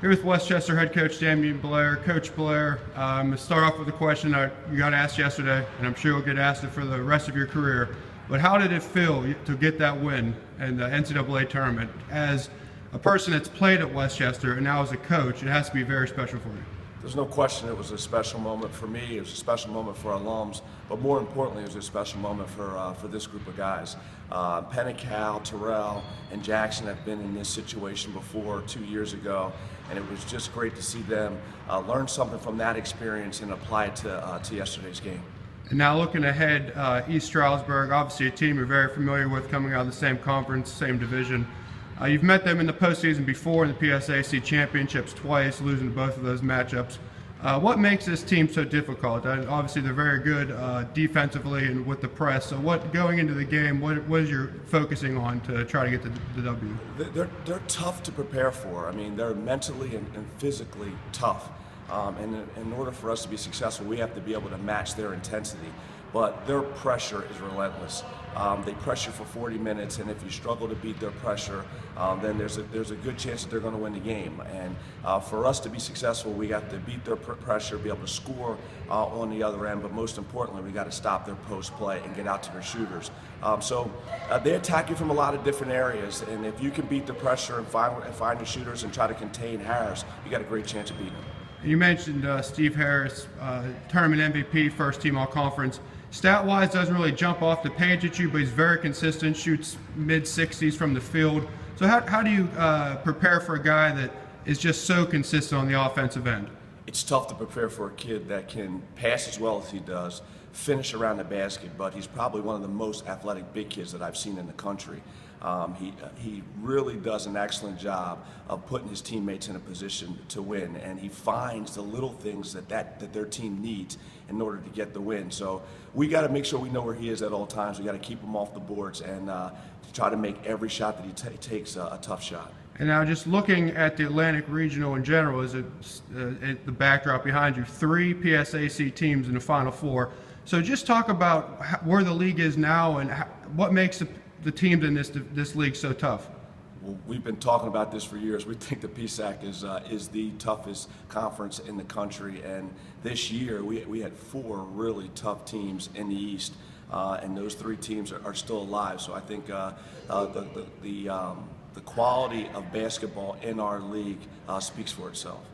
Here with Westchester head coach Damien Blair. Coach Blair, to start off with a question that you got asked yesterday, and I'm sure you'll get asked it for the rest of your career. But how did it feel to get that win in the NCAA tournament? As a person that's played at Westchester and now as a coach, it has to be very special for you. There's no question it was a special moment for me. It was a special moment for our alums, but more importantly, it was a special moment for this group of guys. Penn, Cal, Terrell, and Jackson have been in this situation before 2 years ago, and it was just great to see them learn something from that experience and apply it to yesterday's game. And now looking ahead, East Stroudsburg, obviously a team you're very familiar with, coming out of the same conference, same division. You've met them in the postseason before in the PSAC championships twice, losing to both of those matchups. What makes this team so difficult? Obviously, they're very good defensively and with the press. So, going into the game, what is you focusing on to try to get the W? They're tough to prepare for. I mean, they're mentally and physically tough. And in order for us to be successful, we have to be able to match their intensity. But their pressure is relentless. They pressure for 40 minutes, and if you struggle to beat their pressure, then there's a good chance that they're going to win the game. And for us to be successful, we have to beat their pressure, be able to score on the other end, but most importantly, we got to stop their post play and get out to their shooters. So they attack you from a lot of different areas, and if you can beat the pressure and find the shooters and try to contain Harris, you got a great chance of beating them. You mentioned Steve Harris, tournament MVP, first team all-conference. Stat-wise, doesn't really jump off the page at you, but he's very consistent, shoots mid-60s from the field. So how do you prepare for a guy that is just so consistent on the offensive end? It's tough to prepare for a kid that can pass as well as he does, finish around the basket, but he's probably one of the most athletic big kids that I've seen in the country. He really does an excellent job of putting his teammates in a position to win, and he finds the little things that their team needs in order to get the win. So we got to make sure we know where he is at all times. We got to keep him off the boards and try to make every shot that he takes a tough shot. And now just looking at the Atlantic Regional in general, is it the backdrop behind you, 3 PSAC teams in the Final Four. So just talk about where the league is now and what makes the teams in this league so tough. Well, we've been talking about this for years. We think the PSAC is the toughest conference in the country, and this year we had 4 really tough teams in the East, and those 3 teams are still alive. So I think the quality of basketball in our league speaks for itself.